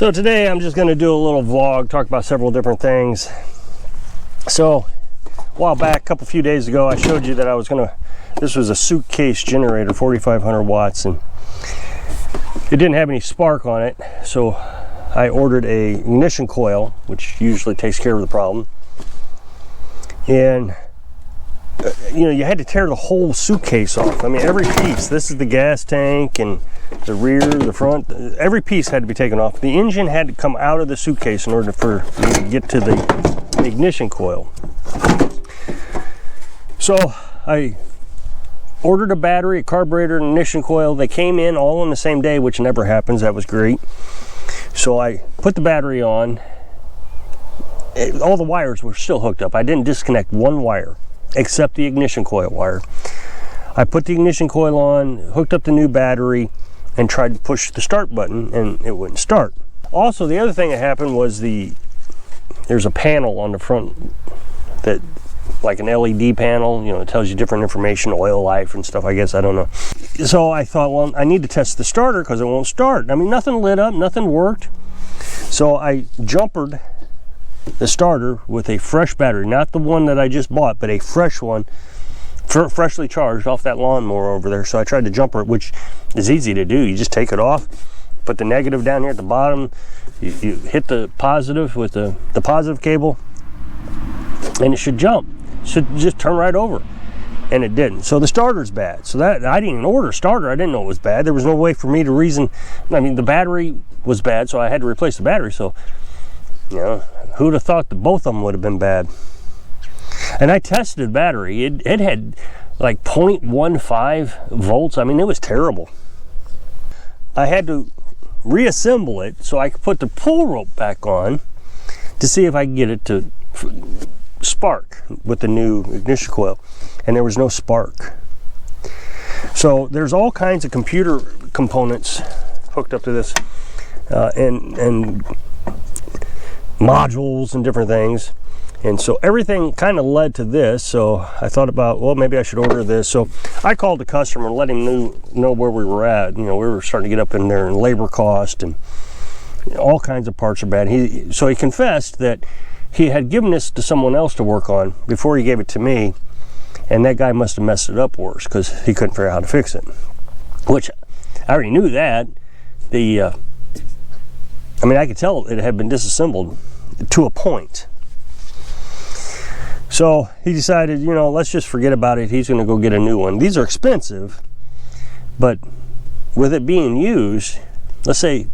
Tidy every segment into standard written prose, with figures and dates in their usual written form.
So today I'm just going to do a little vlog, talk about several different things. So a while back, a few days ago, I showed you that I was going to, this was a suitcase generator, 4,500 watts, and it didn't have any spark on it. So I ordered a ignition coil, which usually takes care of the problem. And you know, you had to tear the whole suitcase off. I mean, every piece. This is the gas tank and the rear, the front. Every piece had to be taken off. The engine had to come out of the suitcase in order for me to get to the ignition coil. So I ordered a battery, a carburetor, and ignition coil. They came in all on the same day, which never happens. That was great. So I put the battery on. All the wires were still hooked up. I didn't disconnect one wire except the ignition coil wire. I put the ignition coil on, hooked up the new battery, and tried to push the start button, and it wouldn't start. Also, the other thing that happened was there's a panel on the front that, like an LED panel, you know, it tells you different information, oil life and stuff, I guess, I don't know. So I thought, well, I need to test the starter because it won't start. I mean, nothing lit up, nothing worked. So I jumpered the starter with a fresh battery, not the one that I just bought, but a fresh one, freshly charged off that lawnmower over there. So I tried to jumper it, which is easy to do. You just take it off, put the negative down here at the bottom, you hit the positive with the positive cable, and it should jump. It should just turn right over, and it didn't. So the starter's bad. So that I didn't even order a starter. I didn't know it was bad. There was no way for me to reason. I mean, the battery was bad, so I had to replace the battery. So, you know, who'd have thought that both of them would have been bad? And I tested the battery. It had like 0.15 volts. I mean, it was terrible. I had to reassemble it so I could put the pull rope back on to see if I could get it to spark with the new ignition coil. And there was no spark. So there's all kinds of computer components hooked up to this and modules and different things, and so everything kind of led to this. So I thought about, well, maybe I should order this. So I called the customer and let him know where we were at. You know, we were starting to get up in there in labor cost, and all kinds of parts are bad. So he confessed that he had given this to someone else to work on before he gave it to me, and that guy must have messed it up worse because he couldn't figure out how to fix it, which I already knew that. I mean, I could tell it had been disassembled to a point. So he decided, you know, let's just forget about it. He's going to go get a new one. These are expensive, but with it being used, let's say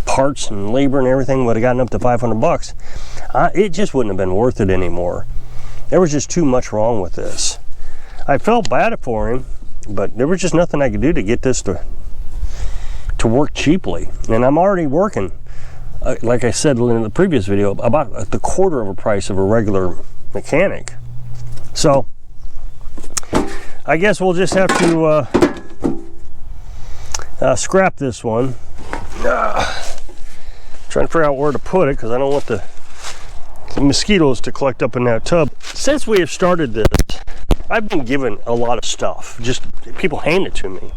parts and labor and everything would have gotten up to $500, it just wouldn't have been worth it anymore. There was just too much wrong with this. I felt bad for him, but there was just nothing I could do to get this to work cheaply. And I'm already working, like I said in the previous video, about the quarter of a price of a regular mechanic. So I guess we'll just have to scrap this one. Trying to figure out where to put it because I don't want the mosquitoes to collect up in that tub. Since we have started this, I've been given a lot of stuff. Just people hand it to me.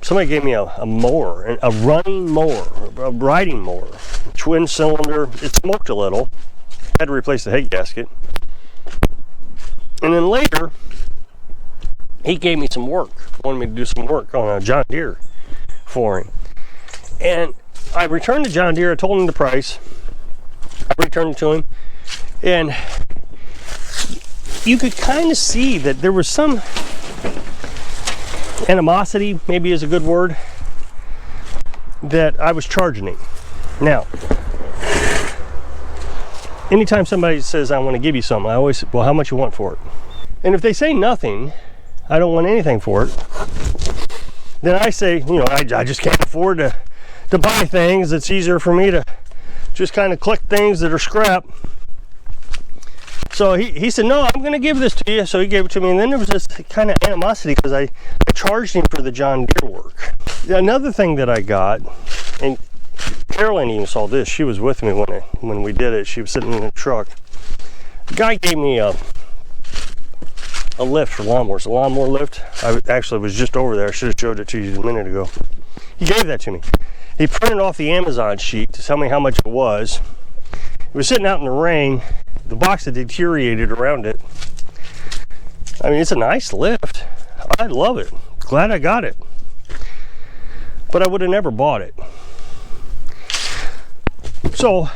Somebody gave me a mower, a running mower, a riding mower, twin cylinder. It smoked a little. Had to replace the head gasket. And then later, he gave me some work. Wanted me to do some work on a John Deere for him. And I returned to John Deere. I told him the price. I returned it to him. And you could kind of see that there was some animosity, maybe is a good word, that I was charging him. Now, anytime somebody says, I want to give you something, I always, well, how much you want for it? And if they say nothing, I don't want anything for it, then I say, you know, I just can't afford to buy things. It's easier for me to just kind of collect things that are scrap. So he said, no, I'm going to give this to you. So he gave it to me. And then there was this kind of animosity because I charged him for the John Deere work. Another thing that I got, and Carolyn even saw this. She was with me when we did it. She was sitting in the truck. The guy gave me a lift for lawnmowers, a lawnmower lift. I actually was just over there. I should have showed it to you a minute ago. He gave that to me. He printed off the Amazon sheet to tell me how much it was. It was sitting out in the rain. The box had deteriorated around it. I mean, it's a nice lift. I love it. Glad I got it. But I would have never bought it. So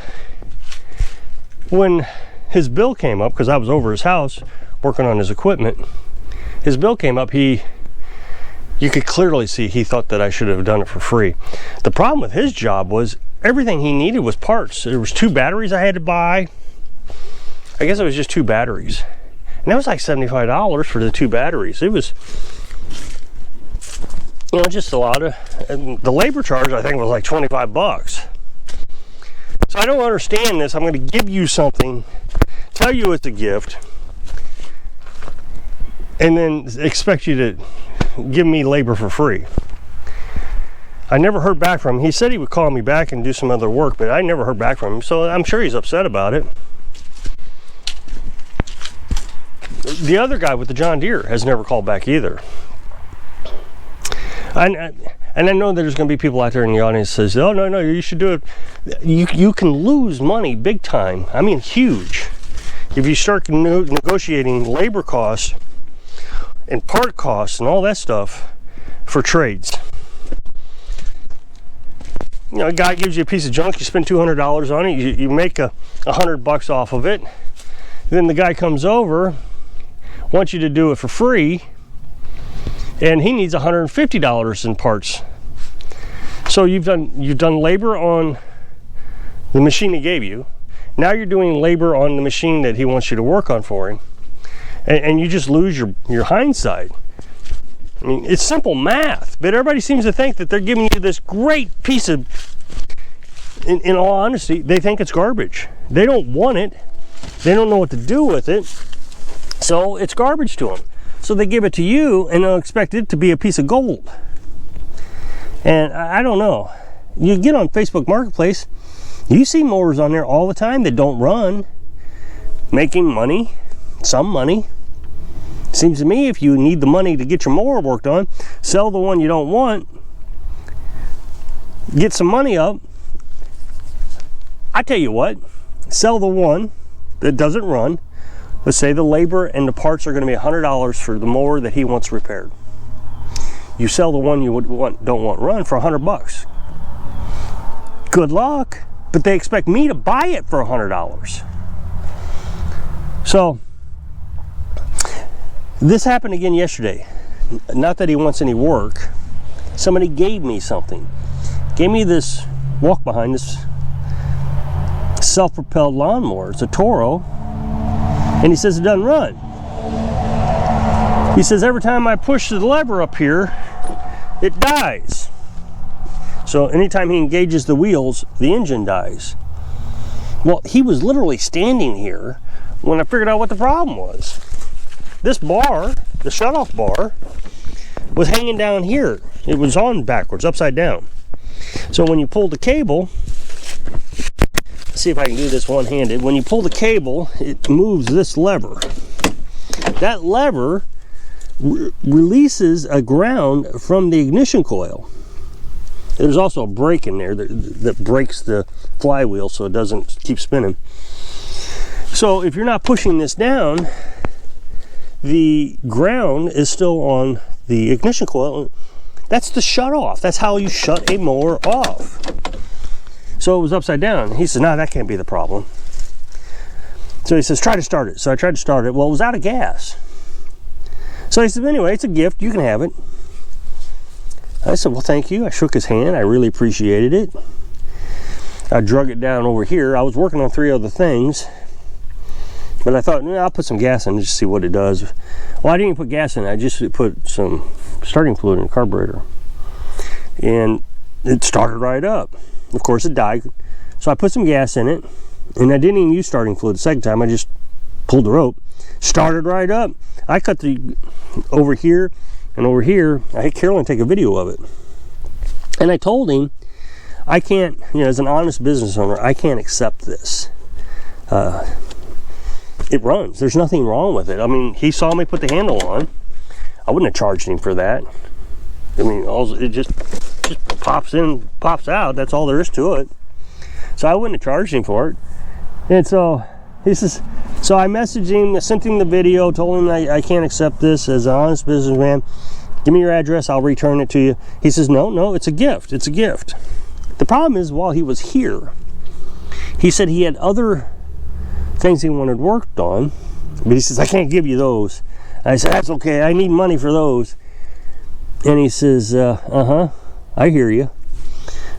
when his bill came up, because I was over his house working on his equipment, his bill came up, you could clearly see he thought that I should have done it for free. The problem with his job was everything he needed was parts. There was 2 batteries I had to buy. I guess it was just 2 batteries. And that was like $75 for the 2 batteries. It was, you know, just a lot of, the labor charge I think was like 25 bucks. So I don't understand this. I'm going to give you something, tell you it's a gift, and then expect you to give me labor for free. I never heard back from him. He said he would call me back and do some other work, but I never heard back from him, so I'm sure he's upset about it. The other guy with the John Deere has never called back either. And I know there's going to be people out there in the audience that says, oh, no, you should do it. You can lose money big time. I mean, huge. If you start negotiating labor costs and part costs and all that stuff for trades. You know, a guy gives you a piece of junk, you spend $200 on it, you make $100 off of it. Then the guy comes over, wants you to do it for free, and he needs $150 in parts. So you've done labor on the machine he gave you. Now you're doing labor on the machine that he wants you to work on for him, and you just lose your hindsight. I mean, it's simple math, but everybody seems to think that they're giving you this great piece of, in all honesty, they think it's garbage. They don't want it. They don't know what to do with it. So it's garbage to them. So they give it to you and they'll expect it to be a piece of gold. And I don't know. You get on Facebook Marketplace, you see mowers on there all the time that don't run, making money, some money. Seems to me if you need the money to get your mower worked on, sell the one you don't want, get some money up. I tell you what, sell the one that doesn't run. Let's say the labor and the parts are going to be $100 for the mower that he wants repaired. You sell the one you don't want run for $100. Good luck, but they expect me to buy it for $100. So this happened again yesterday. Not that he wants any work. Somebody gave me something. Gave me this walk behind, this self-propelled lawnmower. It's a Toro. And he says it doesn't run. He says every time I push the lever up here, it dies. So anytime he engages the wheels, the engine dies. Well, he was literally standing here when I figured out what the problem was. This bar, the shutoff bar, was hanging down here. It was on backwards, upside down. So when you pull the cable, let's see if I can do this one-handed. When you pull the cable, it moves this lever. That lever releases a ground from the ignition coil. There's also a brake in there that brakes the flywheel so it doesn't keep spinning. So if you're not pushing this down, the ground is still on the ignition coil. That's the shut off. That's how you shut a mower off. So it was upside down. He says, no, that can't be the problem. So he says, try to start it. So I tried to start it. Well, it was out of gas. So he said, anyway, it's a gift. You can have it. I said, well, thank you. I shook his hand. I really appreciated it. I drug it down over here. I was working on 3 other things, but I thought, I'll put some gas in just to see what it does. Well, I didn't even put gas in it. I just put some starting fluid in the carburetor. And it started right up. Of course, it died. So I put some gas in it, and I didn't even use starting fluid the second time. I just pulled the rope, started right up. I cut the over here and over here. I had Carolyn take a video of it. And I told him, I can't, as an honest business owner, I can't accept this. It runs. There's nothing wrong with it. I mean, he saw me put the handle on. I wouldn't have charged him for that. I mean, it just just pops in, pops out. That's all there is to it. So I wouldn't have charged him for it. And so he says, so I messaged him, sent him the video, told him I can't accept this as an honest businessman. Give me your address, I'll return it to you. He says, no, it's a gift. It's a gift. The problem is, while he was here, he said he had other things he wanted worked on, but he says, I can't give you those. I said, that's okay, I need money for those. And he says, I hear you.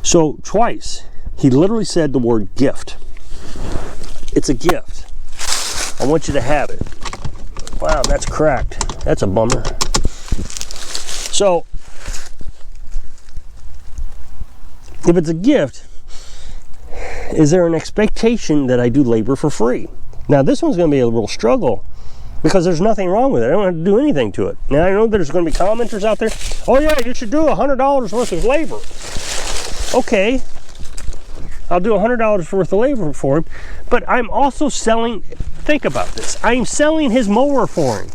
So twice, he literally said the word gift. It's a gift. I want you to have it. Wow, that's cracked. That's a bummer. So, if it's a gift, is there an expectation that I do labor for free? Now, this one's going to be a little struggle because there's nothing wrong with it. I don't have to do anything to it. Now, I know there's going to be commenters out there. Oh, yeah, you should do $100 worth of labor. Okay, I'll do $100 worth of labor for him, but I'm also selling, think about this, I'm selling his mower for him.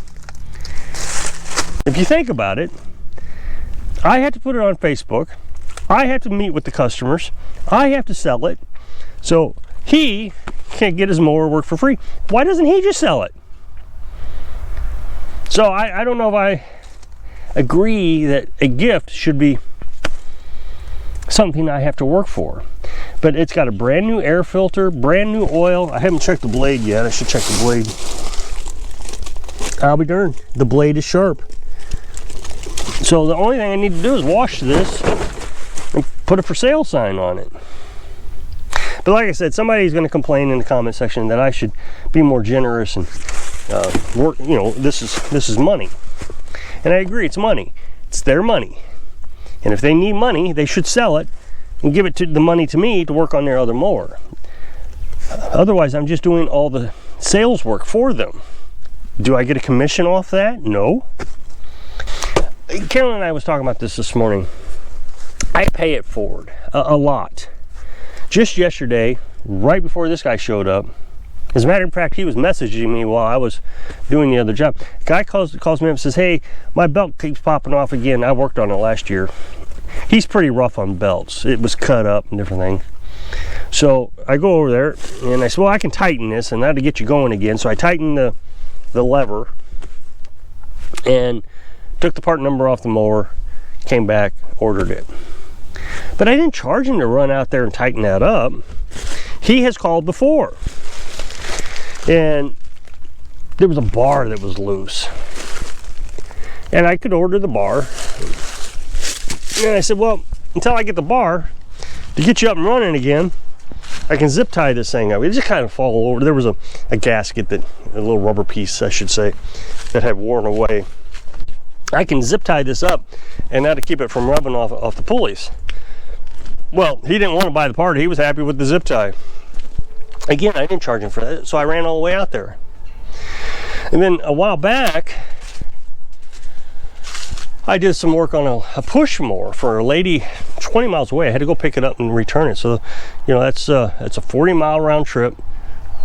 If you think about it, I had to put it on Facebook. I have to meet with the customers. I have to sell it. So he can't get his mower work for free. Why doesn't he just sell it? So I don't know if I agree that a gift should be something I have to work for. But it's got a brand new air filter, brand new oil. I haven't checked the blade yet. I should check the blade. I'll be darned. The blade is sharp. So the only thing I need to do is wash this and put a for sale sign on it. But like I said, somebody's going to complain in the comment section that I should be more generous and work. You know, this is money, and I agree. It's money. It's their money, and if they need money, they should sell it and give it to the money to me to work on their other mower. Otherwise, I'm just doing all the sales work for them. Do I get a commission off that? No. Carolyn and I was talking about this morning. I pay it forward a lot. Just yesterday, right before this guy showed up, as a matter of fact, he was messaging me while I was doing the other job. The guy calls me up and says, hey, my belt keeps popping off again. I worked on it last year. He's pretty rough on belts. It was cut up and different things. So I go over there and I said, well, I can tighten this and that'll get you going again. So I tightened the lever and took the part number off the mower, came back, ordered it. But I didn't charge him to run out there and tighten that up. He has called before. And there was a bar that was loose. And I could order the bar. And I said, well, until I get the bar, to get you up and running again, I can zip tie this thing up. It just kind of fall over. There was a gasket, a little rubber piece, I should say, that had worn away. I can zip tie this up, and that'll keep it from rubbing off the pulleys. Well, he didn't want to buy the part. He was happy with the zip tie. Again, I didn't charge him for that, so I ran all the way out there. And then a while back, I did some work on a push mower for a lady 20 miles away. I had to go pick it up and return it. So, you know, that's a 40-mile round trip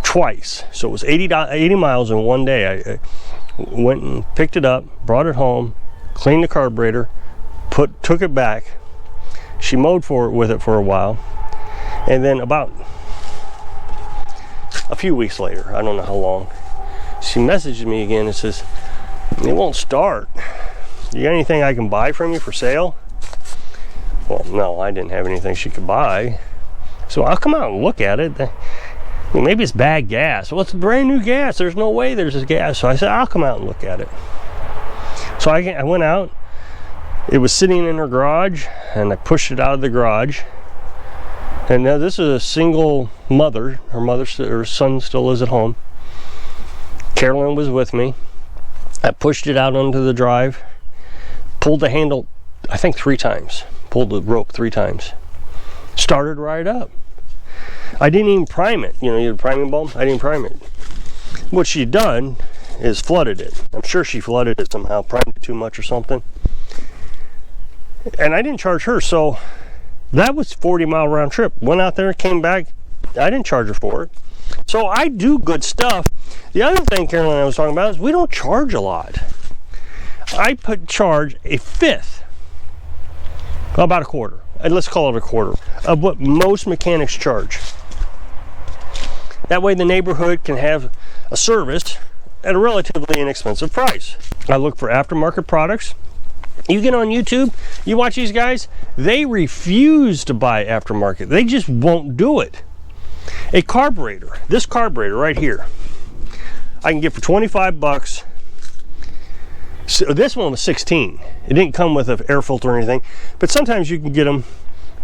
twice. So it was 80 miles in one day. I went and picked it up, brought it home, cleaned the carburetor, took it back. She mowed with it for a while, and then about a few weeks later, I don't know how long, she messaged me again and says, it won't start. You got anything I can buy from you for sale? Well, no, I didn't have anything she could buy. So I'll come out and look at it. Maybe it's bad gas. Well, it's brand new gas. There's no way there's this gas. So I said, I'll come out and look at it. So I went out. It was sitting in her garage, and I pushed it out of the garage. And now this is a single mother. Her son still is at home. Carolyn was with me. I pushed it out onto the drive, pulled the handle, I think 3 times, pulled the rope 3 times, started right up. I didn't even prime it. You know, you had a priming bulb? I didn't prime it. What she'd done is flooded it. I'm sure she flooded it somehow, primed it too much or something. And I didn't charge her, so that was 40-mile round trip. Went out there, came back. I didn't charge her for it. So I do good stuff. The other thing Carolyn and I was talking about is we don't charge a lot. I charge a fifth, well, about a quarter let's call it a quarter of what most mechanics charge. That way the neighborhood can have a service at a relatively inexpensive price. I look for aftermarket products. You get on YouTube, you watch these guys, they refuse to buy aftermarket. They just won't do it. A carburetor, this carburetor right here, I can get for 25 bucks. So this one was 16. It didn't come with an air filter or anything, but sometimes you can get them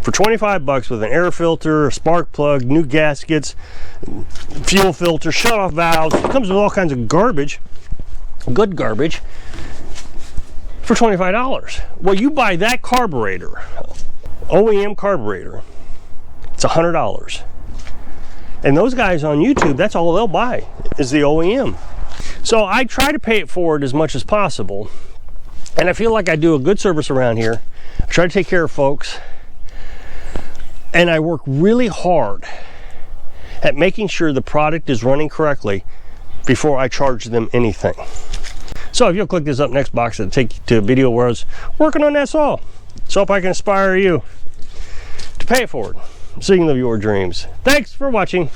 for 25 bucks with an air filter, a spark plug, new gaskets, fuel filter, shut-off valves. It comes with all kinds of garbage, good garbage, for $25. Well, you buy that carburetor, OEM carburetor, it's $100. And those guys on YouTube, that's all they'll buy is the OEM. So I try to pay it forward as much as possible. And I feel like I do a good service around here. I try to take care of folks. And I work really hard at making sure the product is running correctly before I charge them anything. So if you'll click this up next box, it'll take you to a video where I was working on that saw. So if I can inspire you to pay it forward so you can live your dreams. Thanks for watching.